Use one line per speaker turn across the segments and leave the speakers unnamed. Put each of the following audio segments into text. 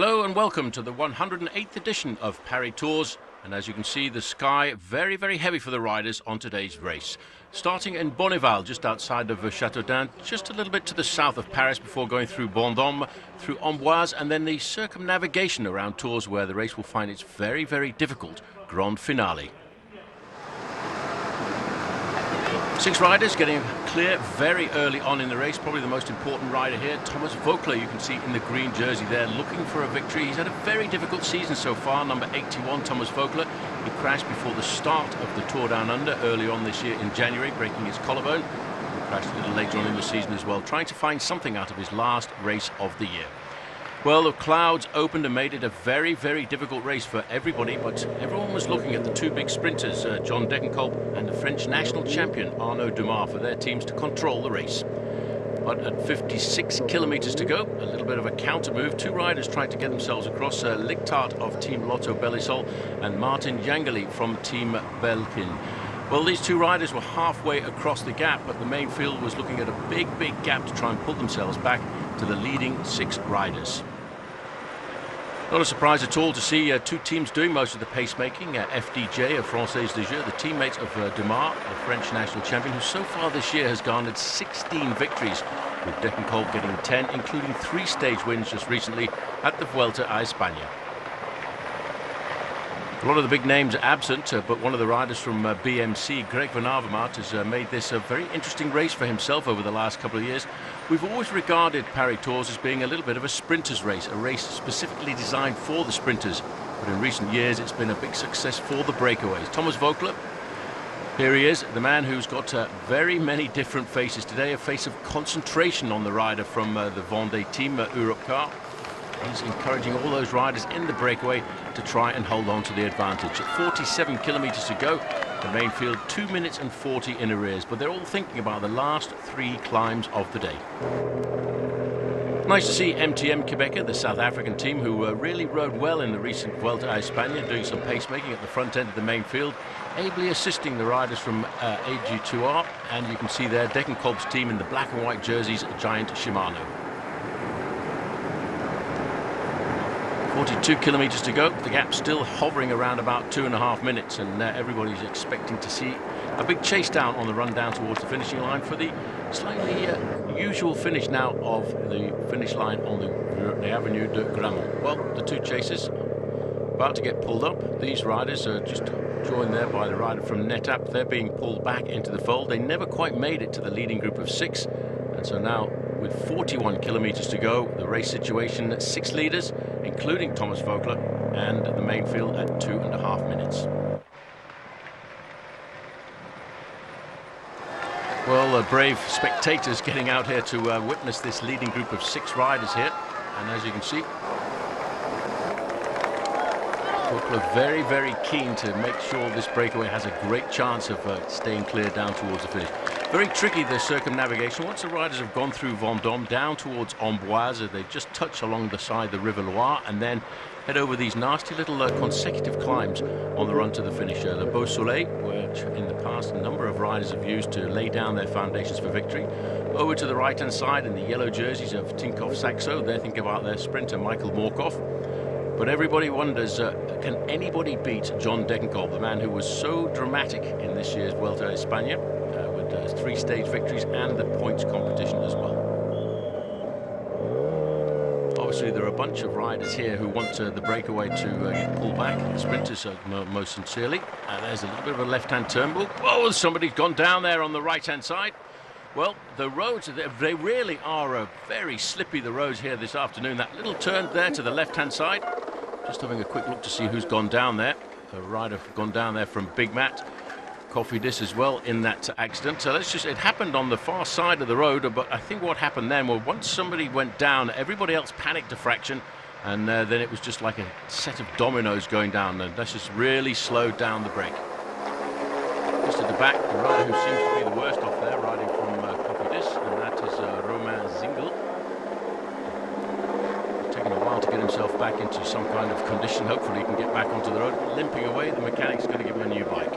Hello and welcome to the 108th edition of Paris Tours. And as you can see, the sky very, very heavy for the riders on today's race. Starting in Bonneval, just outside of Châteaudun, just a little bit to the south of Paris before going through Vendôme, through Amboise, and then the circumnavigation around Tours, where the race will find its very, very difficult grand finale. 6 riders getting clear very early on in the race. Probably the most important rider here, Thomas Voeckler, you can see in the green jersey there, looking for a victory. He's had a very difficult season so far, number 81, Thomas Voeckler. He crashed before the start of the Tour Down Under early on this year in January, breaking his collarbone. He crashed a little later on in the season as well, trying to find something out of his last race of the year. Well, the clouds opened and made it a very, very difficult race for everybody, but everyone was looking at the 2 big sprinters, John Degenkolb and the French national champion Arnaud Démare, for their teams to control the race. But at 56 kilometers to go, a little bit of a counter move. 2 riders tried to get themselves across, Lichtart of Team Lotto Belisol and Martin Jangeli from Team Belkin. Well, these 2 riders were halfway across the gap, but the main field was looking at a big, big gap to try and pull themselves back to the leading 6 riders. Not a surprise at all to see 2 teams doing most of the pacemaking. FDJ, Française des Jeux, the teammates of Démare, the French national champion, who so far this year has garnered 16 victories, with Degenkolb getting 10, including 3 stage wins just recently at the Vuelta a España. A lot of the big names are absent, but one of the riders from BMC, Greg Van Avermaet, has made this a very interesting race for himself over the last couple of years. We've always regarded Paris Tours as being a little bit of a sprinters race, a race specifically designed for the sprinters. But in recent years, it's been a big success for the breakaways. Thomas Voeckler, here he is, the man who's got very many different faces today, a face of concentration on the rider from the Vendée team, Europcar. He's encouraging all those riders in the breakaway to try and hold on to the advantage. At 47 kilometers to go, the main field 2 minutes and 40 in arrears, but they're all thinking about the last 3 climbs of the day. Nice to see MTM Quebec, the South African team, who really rode well in the recent Vuelta a España, doing some pacemaking at the front end of the main field, ably assisting the riders from AG2R, and you can see there Degenkolb's team in the black and white jerseys, Giant Shimano. 42 kilometers to go, the gap still hovering around about 2.5 minutes, and everybody's expecting to see a big chase down on the run down towards the finishing line for the slightly usual finish now of the finish line on the Avenue de Grammont. Well, the 2 chasers about to get pulled up. These riders are just joined there by the rider from NetApp. They're being pulled back into the fold. They never quite made it to the leading group of 6, and so now with 41 kilometers to go, the race situation 6 leaders, including Thomas Voeckler, and the main field at 2.5 minutes. Well, brave spectators getting out here to witness this leading group of 6 riders here, and as you can see, Voeckler very, very keen to make sure this breakaway has a great chance of staying clear down towards the finish. Very tricky, the circumnavigation. Once the riders have gone through Vendôme down towards Amboise, they just touch along the side of the River Loire and then head over these nasty little consecutive climbs on the run to the finish. The Beau Soleil, which in the past a number of riders have used to lay down their foundations for victory. Over to the right-hand side in the yellow jerseys of Tinkoff Saxo, they're thinking about their sprinter Michael Morkov. But everybody wonders, can anybody beat John Degenkolb, the man who was so dramatic in this year's Vuelta a España, with 3 stage victories and the points competition as well. Obviously, there are a bunch of riders here who want the breakaway to get pulled back. The sprinters most sincerely. And there's a little bit of a left-hand turn. Oh, somebody's gone down there on the right-hand side. Well, the roads, they really are very slippy, the roads here this afternoon. That little turn there to the left-hand side. Just having a quick look to see who's gone down there. A rider gone down there from Big Matt. Cofidis as well in that accident. So it happened on the far side of the road, but I think what happened then, well, once somebody went down, everybody else panicked a fraction, and then it was just like a set of dominoes going down, and that's just really slowed down the break. Just at the back, the rider who seems to be the worst off there, riding from Cofidis, and that is Romain Zingel. It's taken a while to get himself back into some kind of condition. Hopefully he can get back onto the road. Limping away, the mechanic's going to give him a new bike.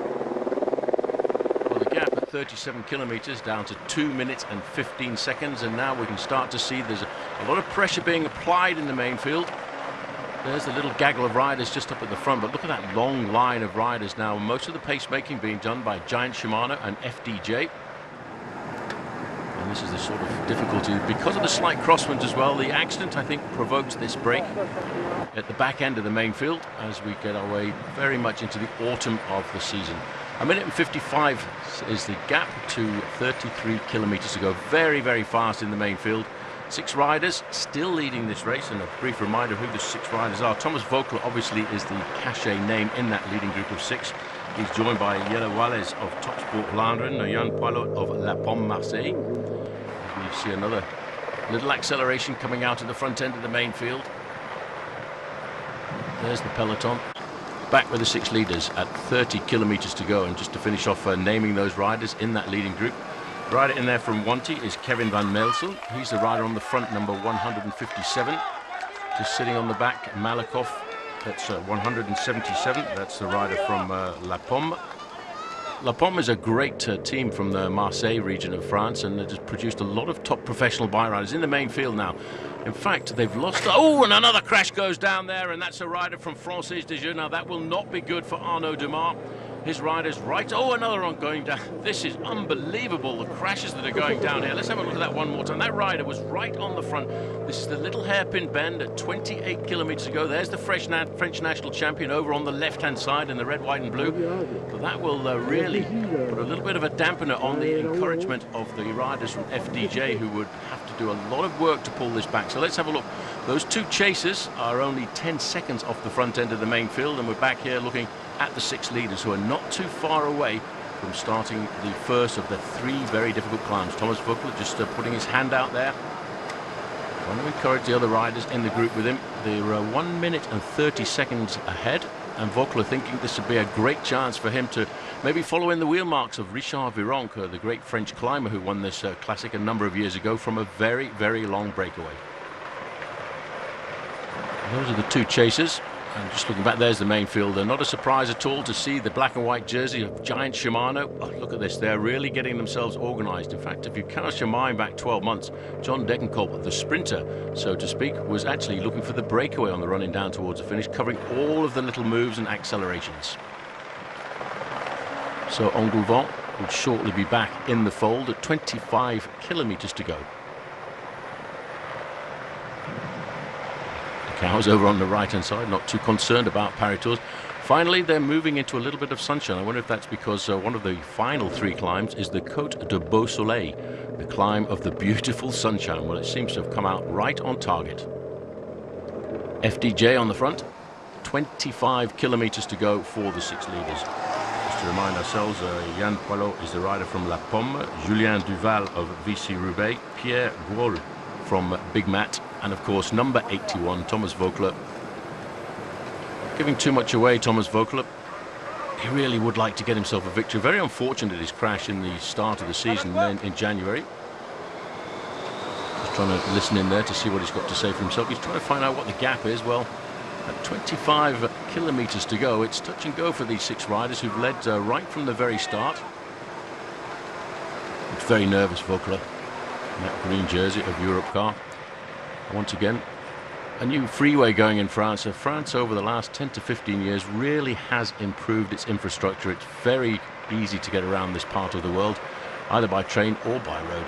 37 kilometers down to 2 minutes and 15 seconds, and now we can start to see there's a lot of pressure being applied in the main field. There's the little gaggle of riders just up at the front, but look at that long line of riders now. Most of the pacemaking being done by Giant Shimano and FDJ. And this is the sort of difficulty because of the slight crosswind as well. The accident, I think, provoked this break at the back end of the main field as we get our way very much into the autumn of the season. A minute and 55 is the gap to 33 kilometers to go. Very, very fast in the main field. 6 riders still leading this race, and a brief reminder who the 6 riders are. Thomas Voeckler obviously is the cachet name in that leading group of 6. He's joined by Jelle Wallez of Topsport Vlaanderen, Jan Poilot of La Pomme Marseille. We see another little acceleration coming out of the front end of the main field. There's the peloton. Back with the 6 leaders at 30 kilometers to go, and just to finish off naming those riders in that leading group. Rider in there from Wanty is Kevin van Melsen. He's the rider on the front, number 157. Just sitting on the back, Malakoff, that's 177. That's the rider from La Pomme. La Pomme is a great team from the Marseille region of France, and it has produced a lot of top professional bike riders in the main field now. In fact, they've lost... Oh, and another crash goes down there, and that's a rider from Francis de Jeux. Now, that will not be good for Arnaud Demar. His rider's right. Oh, another one going down. This is unbelievable, the crashes that are going down here. Let's have a look at that one more time. That rider was right on the front. This is the little hairpin bend at 28 kilometers ago. There's the French national champion over on the left-hand side in the red, white and blue. But that will really put a little bit of a dampener on the encouragement of the riders from FDJ, who would have to do a lot of work to pull this back. So let's have a look. Those 2 chasers are only 10 seconds off the front end of the main field, and we're back here looking at the 6 leaders, who are not too far away from starting the first of the 3 very difficult climbs. Thomas Voeckler just putting his hand out there. I want to encourage the other riders in the group with him. They're 1 minute and 30 seconds ahead, and Voeckler thinking this would be a great chance for him to maybe follow in the wheel marks of Richard Virenque, the great French climber who won this classic a number of years ago from a very, very long breakaway. And those are the 2 chasers. And just looking back, there's the main field. Not a surprise at all to see the black and white jersey of Giant Shimano. Oh, look at this, they're really getting themselves organised. In fact, if you cast your mind back 12 months, John Degenkolb, the sprinter, so to speak, was actually looking for the breakaway on the running down towards the finish, covering all of the little moves and accelerations. So Engoulevent will shortly be back in the fold at 25 kilometres to go. Cows over on the right-hand side, not too concerned about Paris Tours. Finally, they're moving into a little bit of sunshine. I wonder if that's because one of the final 3 climbs is the Côte de Beau Soleil, the climb of the beautiful sunshine. Well, it seems to have come out right on target. FDJ on the front, 25 kilometers to go for the 6 leaders. Just to remind ourselves, Jan Poilot is the rider from La Pomme, Julien Duval of Vichy-Roubaix, Pierre Gros from Big Mat, and of course number 81, Thomas Voeckler. Giving too much away, Thomas Voeckler. He really would like to get himself a victory. Very unfortunate his crash in the start of the season in January. Just trying to listen in there to see what he's got to say for himself. He's trying to find out what the gap is. Well, at 25 kilometers to go, it's touch and go for these 6 riders who've led right from the very start. It's very nervous, Voeckler, in that green jersey of Europcar. Once again, a new freeway going in France. France over the last 10 to 15 years really has improved its infrastructure. It's very easy to get around this part of the world, either by train or by road.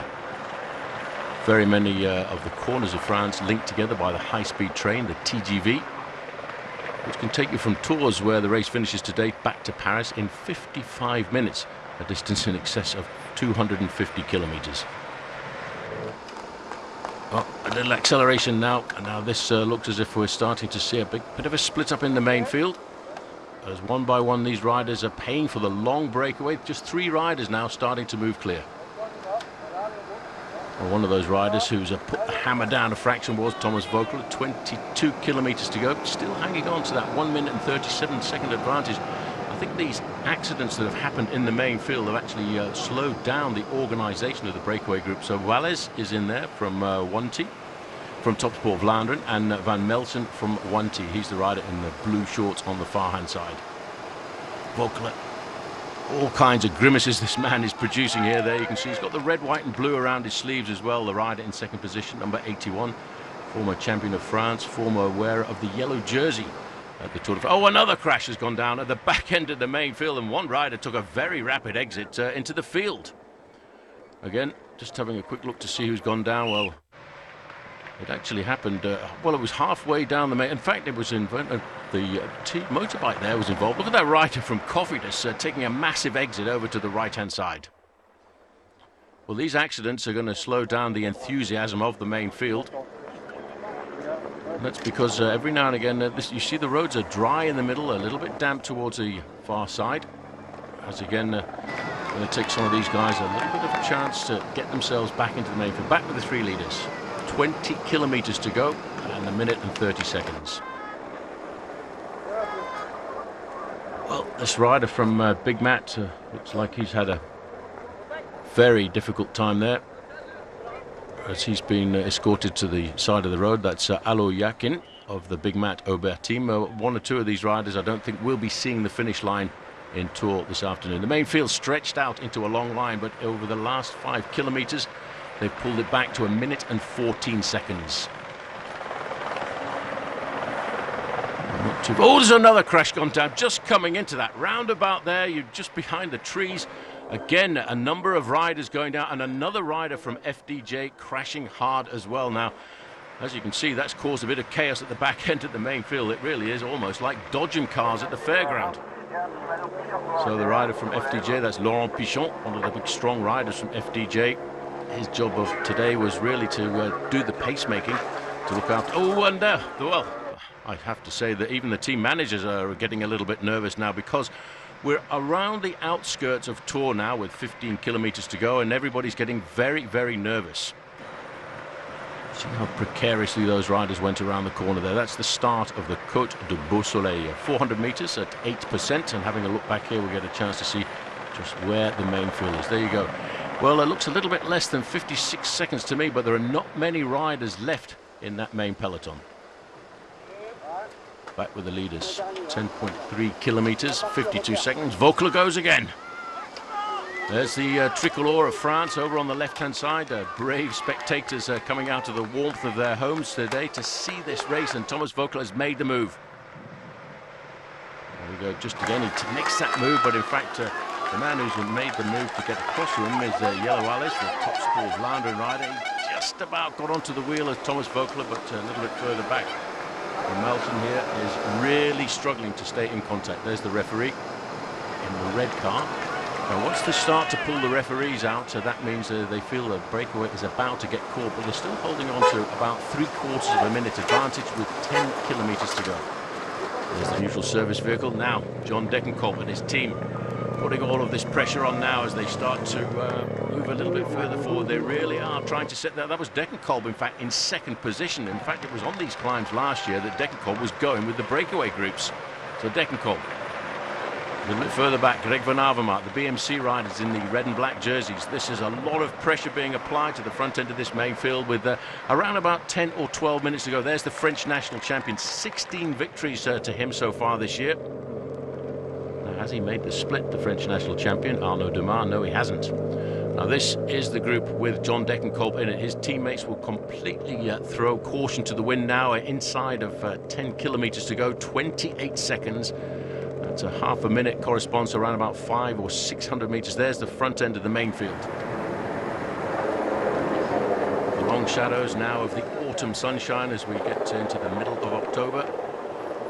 Very many of the corners of France linked together by the high-speed train, the TGV, which can take you from Tours, where the race finishes today, back to Paris in 55 minutes, a distance in excess of 250 kilometers. Oh, a little acceleration now, and now this looks as if we're starting to see a bit of a split up in the main field. As one by one these riders are paying for the long breakaway. Just 3 riders now starting to move clear. Well, one of those riders who's put the hammer down a fraction was Thomas Voeckler. 22 kilometers to go, still hanging on to that 1 minute and 37-second advantage. I think these accidents that have happened in the main field have actually slowed down the organisation of the breakaway group. So Wallez is in there from Wanty, from Topsport Vlaanderen, and Van Melsen from Wanty. He's the rider in the blue shorts on the far-hand side. Voeckler, all kinds of grimaces this man is producing here. There you can see he's got the red, white and blue around his sleeves as well. The rider in second position, number 81. former champion of France, former wearer of the yellow jersey at the Tour de France. Oh, another crash has gone down at the back end of the main field, and one rider took a very rapid exit into the field. Again, just having a quick look to see who's gone down. Well, it actually happened, well, it was halfway down the main. In fact, it was the motorbike there was involved. Look at that rider from Cofidis taking a massive exit over to the right-hand side. Well, these accidents are going to slow down the enthusiasm of the main field. And that's because every now and again, you see the roads are dry in the middle, a little bit damp towards the far side. As again, going to take some of these guys a little bit of a chance to get themselves back into the main field. Back with the 3 leaders. 20 kilometers to go and 1 minute and 30 seconds. Well, this rider from Big Mat looks like he's had a very difficult time there, as he's been escorted to the side of the road. That's Alo Yakin of the Big Mat Aubert team. 1 or 2 of these riders I don't think will be seeing the finish line in Tours this afternoon. The main field stretched out into a long line, but over the last 5 kilometers they've pulled it back to 1 minute and 14 seconds. Oh, there's another crash gone down just coming into that roundabout there. You're just behind the trees. Again, a number of riders going down, and another rider from FDJ crashing hard as well. Now, as you can see, that's caused a bit of chaos at the back end of the main field. It really is almost like dodging cars at the fairground. So the rider from FDJ, that's Laurent Pichon, one of the big strong riders from FDJ. His job of today was really to do the pacemaking, to look after. Oh, and well, I have to say that even the team managers are getting a little bit nervous now, because we're around the outskirts of Tours now with 15 kilometers to go, and everybody's getting very, very nervous. See how precariously those riders went around the corner there. That's the start of the Côte de Beausoleil. 400 meters at 8%, and having a look back here, we'll get a chance to see just where the main field is. There you go. Well, it looks a little bit less than 56 seconds to me, but there are not many riders left in that main peloton. Back with the leaders. 10.3 kilometers, 52 seconds. Vaucler goes again. There's the tricolor of France over on the left-hand side. Brave spectators coming out of the warmth of their homes today to see this race, and Thomas Vaucler has made the move. There we go, just again, he makes that move, but in fact, the man who's made the move to get across to him is Yellow Alice, the top sport Vlaanderen rider. He just about got onto the wheel of Thomas Vaucler, but a little bit further back. And Melson here is really struggling to stay in contact. There's the referee in the red car. And once they start to pull the referees out, that means they feel the breakaway is about to get caught, but they're still holding on to about 3/4 of a minute advantage with 10 kilometers to go. There's the neutral service vehicle. Now, John Degenkolb and his team putting all of this pressure on now as they start to move a little bit further forward. They really are trying to set that. That was Degenkolb, in fact, in 2nd position. In fact, it was on these climbs last year that Degenkolb was going with the breakaway groups. So Degenkolb. A little bit further back, Greg van Avermaet, the BMC riders in the red and black jerseys. This is a lot of pressure being applied to the front end of this main field with around about 10 or 12 minutes to go. There's the French national champion, 16 victories to him so far this year. Now, has he made the split, the French national champion, Arnaud Démare? No, he hasn't. Now, this is the group with John Degenkolb in it. His teammates will completely throw caution to the wind now, inside of 10 kilometers to go, 28 seconds. That's a half a minute, corresponds to around about 500 or 600 meters. There's the front end of the main field. The long shadows now of the autumn sunshine as we get into the middle of October.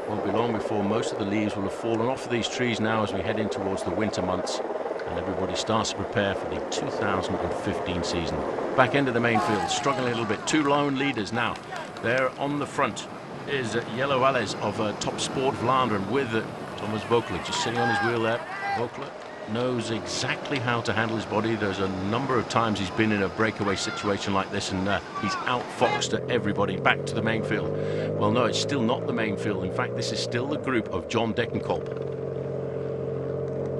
Won't be long before most of the leaves will have fallen off of these trees now as we head in towards the winter months, and everybody starts to prepare for the 2015 season. Back end of the main field, struggling a little bit. 2 lone leaders now. There on the front is Yellow Alice of Top Sport Vlaanderen with Thomas Vaucler just sitting on his wheel there. Vaucler knows exactly how to handle his body. There's a number of times he's been in a breakaway situation like this, and he's outfoxed everybody. Back to the main field. Well, no, it's still not the main field. In fact, this is still the group of John Degenkolb.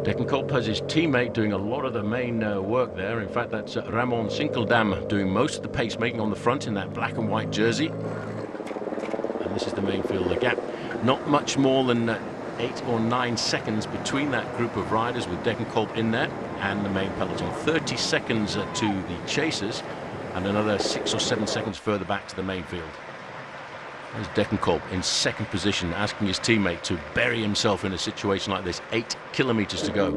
Degenkolb has his teammate doing a lot of the main work there. In fact, that's Ramon Sinkeldam doing most of the pacemaking on the front in that black and white jersey. And this is the main field. The gap, not much more than 8 or 9 seconds between that group of riders with Degenkolb in there and the main peloton. 30 seconds to the chasers, and another 6 or 7 seconds further back to the main field. There's Degenkolb in second position, asking his teammate to bury himself in a situation like this. 8 kilometers to go.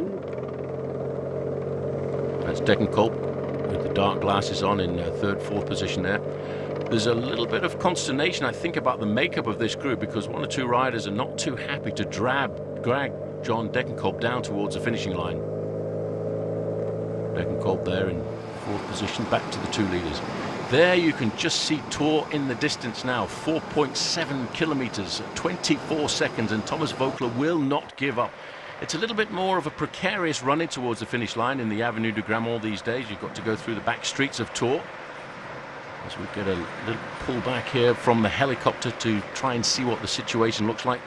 That's Degenkolb with the dark glasses on in third, fourth position there. There's a little bit of consternation, I think, about the makeup of this group, because one or two riders are not too happy to drag John Degenkolb down towards the finishing line. Degenkolb there in fourth position, back to the two leaders. There you can just see Thor in the distance now, 4.7 kilometers, 24 seconds, and Thomas Voeckler will not give up. It's a little bit more of a precarious running towards the finish line in the Avenue du Grand Mont these days. You've got to go through the back streets of Tours. As we get a little pull back here from the helicopter to try and see what the situation looks like.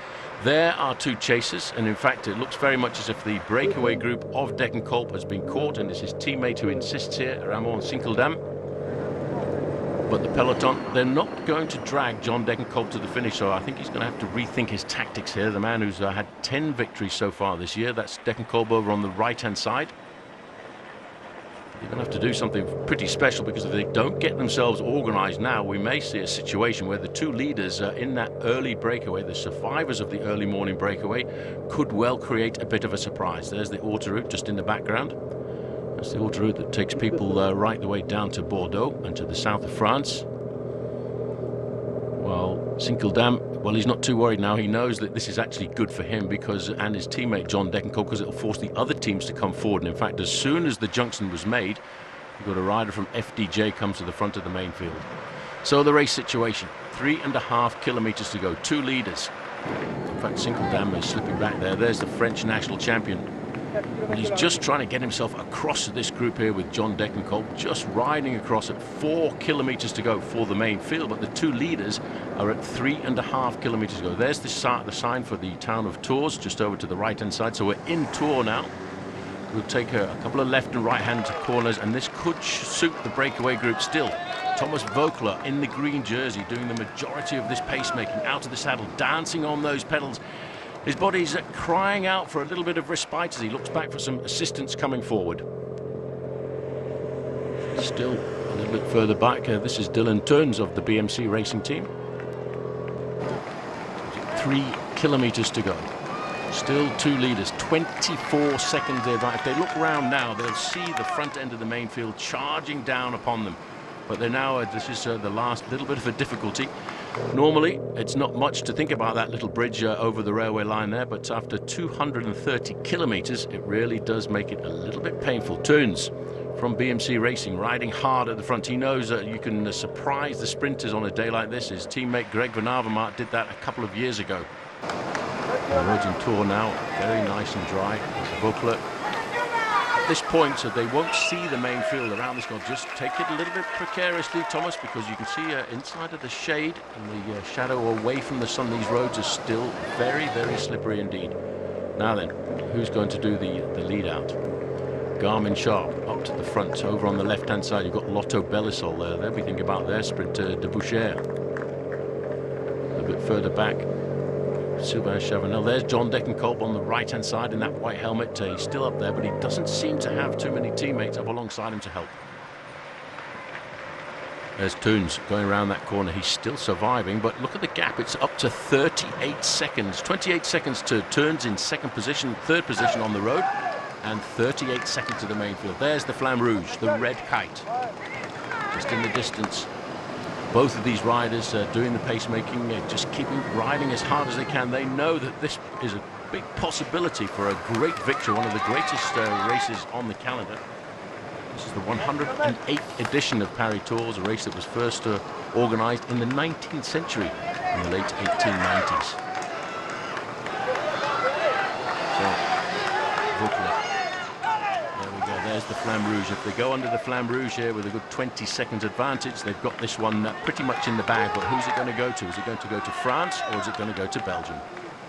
There are two chasers, and in fact it looks very much as if the breakaway group of Degenkolb has been caught, and it's his teammate who insists here, Ramon Sinkeldam. But the peloton, they're not going to drag John Degenkolb to the finish, so I think he's going to have to rethink his tactics here. The man who's had 10 victories so far this year, that's Degenkolb over on the right-hand side. They're going to have to do something pretty special, because if they don't get themselves organised now, we may see a situation where the two leaders in that early breakaway, the survivors of the early morning breakaway, could well create a bit of a surprise. There's the autoroute just in the background. That's the autoroute that takes people right the way down to Bordeaux and to the south of France. Well, Sinkeldam, well, he's not too worried now. He knows that this is actually good for him and his teammate John Degenkolb, because it'll force the other teams to come forward. And in fact, as soon as the junction was made, you've got a rider from FDJ comes to the front of the main field. So the race situation, 3.5 kilometers to go, two leaders. In fact, Sinkeldam is slipping back there. There's the French national champion. And he's just trying to get himself across to this group here with John Degenkolb, just riding across at 4 kilometers to go for the main field, but the two leaders are at 3.5 kilometers to go. There's the sign for the town of Tours, just over to the right-hand side. So we're in Tours now. We'll take a couple of left and right-hand corners, and this could suit the breakaway group still. Thomas Voeckler in the green jersey, doing the majority of this pacemaking, out of the saddle, dancing on those pedals. His body's crying out for a little bit of respite as he looks back for some assistance coming forward. Still a little bit further back, this is Dylan Teuns of the BMC racing team. 3 kilometers to go. Still two leaders, 24 seconds there. If they look round now, they'll see the front end of the main field charging down upon them. But they're now, this is the last little bit of a difficulty. Normally, it's not much to think about that little bridge over the railway line there, but after 230 kilometers, it really does make it a little bit painful. Teuns from BMC Racing, riding hard at the front. He knows that you can surprise the sprinters on a day like this. His teammate Greg Van Avermaet did that a couple of years ago. The roads in Tours now, very nice and dry. Voeckler at this point, so they won't see the main field around this. Just take it a little bit precariously, Thomas, because you can see inside of the shade and the shadow away from the sun, these roads are still very, very slippery indeed. Now then, who's going to do the lead out? Garmin Sharp up to the front. Over on the left-hand side, you've got Lotto Belisol there. They'll be thinking about their sprinter, Deboucher. A bit further back, Sylvain Chavanel. There's John Degenkolb on the right-hand side in that white helmet. He's still up there, but he doesn't seem to have too many teammates up alongside him to help. There's Teuns going around that corner. He's still surviving, but look at the gap. It's up to 38 seconds. 28 seconds to Teuns in second position, third position on the road, and 38 seconds to the main field. There's the Flamme Rouge, the red kite, just in the distance. Both of these riders doing the pacemaking, just keeping riding as hard as they can. They know that this is a big possibility for a great victory, one of the greatest races on the calendar. This is the 108th edition of Paris Tours, a race that was first organised in the 19th century, in the late 1890s. So, Voeckler. There we go, there's the Flamme Rouge. If they go under the Flamme Rouge here with a good 20 seconds advantage, they've got this one pretty much in the bag. But who's it going to go to? Is it going to go to France, or is it going to go to Belgium?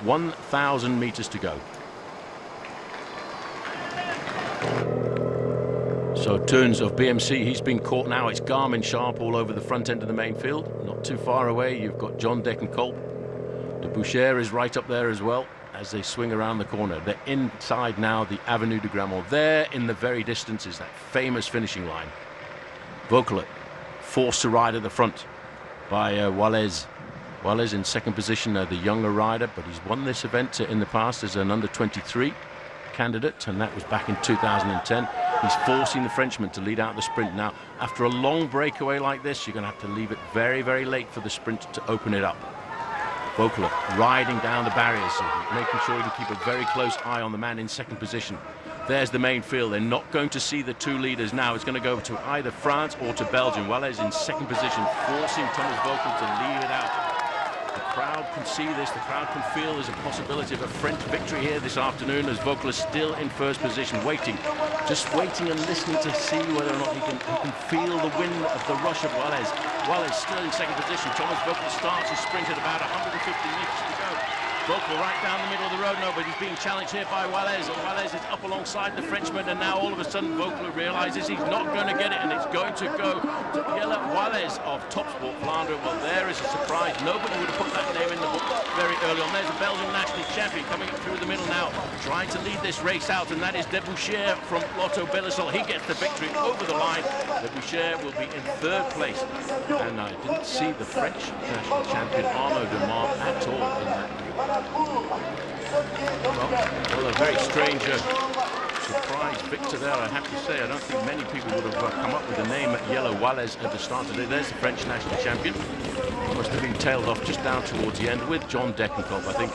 1,000 meters to go. So Teuns of BMC, he's been caught now. It's Garmin Sharp all over the front end of the main field. Not too far away, you've got John Degenkolb. Deboucher is right up there as well as they swing around the corner. They're inside now the Avenue du Grand Mont. There in the very distance is that famous finishing line. Voeckler forced to ride at the front by Wallace. Wallace in second position, the younger rider, but he's won this event in the past as an under-23 candidate, and that was back in 2010. He's forcing the Frenchman to lead out the sprint. Now, after a long breakaway like this, you're going to have to leave it very, very late for the sprint to open it up. Voeckler riding down the barriers, making sure he can keep a very close eye on the man in second position. There's the main field. They're not going to see the two leaders now. It's going to go to either France or to Belgium. Wallace in second position, forcing Thomas Voeckler to lead it out. The crowd can see this. The crowd can feel there's a possibility of a French victory here this afternoon, as Voeckler still in first position, waiting, just waiting and listening to see whether or not he can feel the wind of the rush of Wallace. Wallace still in second position. Thomas Voeckler starts his sprint at about 150 meters to go. Voeckler right down the middle of the road now, but he's being challenged here by Wallace. And Wallace is up alongside the Frenchman, and now all of a sudden Voeckler realizes he's not going to get it, and it's going to go to Jelle Wallace of Topsport Vlaanderen. Well, there is a surprise. Nobody would have put that name in the book very early on. There's a Belgian national champion coming up through the middle now, trying to lead this race out, and that is Deboucher from Lotto Belisol. He gets the victory over the line. Deboucher will be in third place, and I didn't see the French national champion Arnaud Démare at all in that group. Well, a very strange surprise victor there, I have to say. I don't think many people would have come up with the name Jelle Wallace at the start today. There's the French national champion. He must have been tailed off just down towards the end with John Degenkolb. I think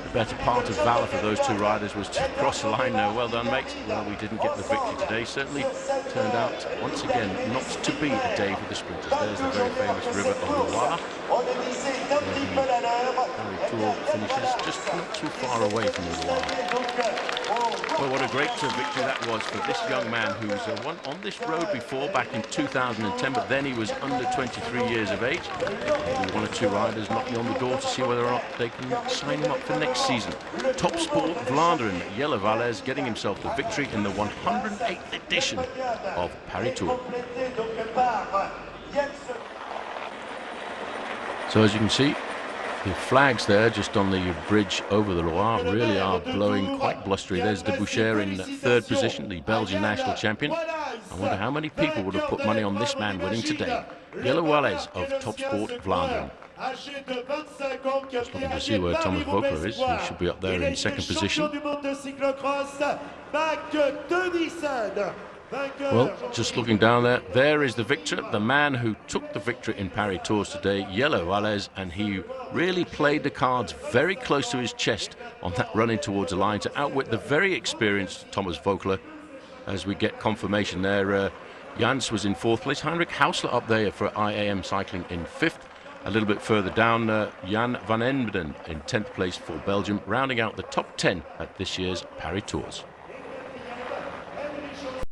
the better part of valour for those two riders was to cross the line there. Well done, mates. Well, we didn't get the victory today. Certainly turned out, once again, not to be a day for the sprinters. There's the very famous river of Loire. Paris Tour finishes just not too far away from the Loire. Well, what a great victory that was for this young man who's won on this road before back in 2010, but then he was under 23 years of age. Maybe one or two riders knocking on the door to see whether or not they can sign him up for next season. Topsport Vlaanderen, Jelle Wallace getting himself the victory in the 108th edition of Paris Tour. So as you can see, the flags there just on the bridge over the Loire really are blowing quite blustery. There's Deboucher in third position, the Belgian national champion. I wonder how many people would have put money on this man winning today. Jelle Wallace of Topsport Vlaanderen. Just looking to see where Thomas Voeckler is. He should be up there in second position. Well, just looking down there, there is the victor, the man who took the victory in Paris Tours today, Jelle Wallace, and he really played the cards very close to his chest on that running towards the line to outwit the very experienced Thomas Voeckler. As we get confirmation there, Jans was in fourth place, Heinrich Hausler up there for IAM Cycling in fifth. A little bit further down, Jan van Embden in 10th place for Belgium, rounding out the top 10 at this year's Paris Tours.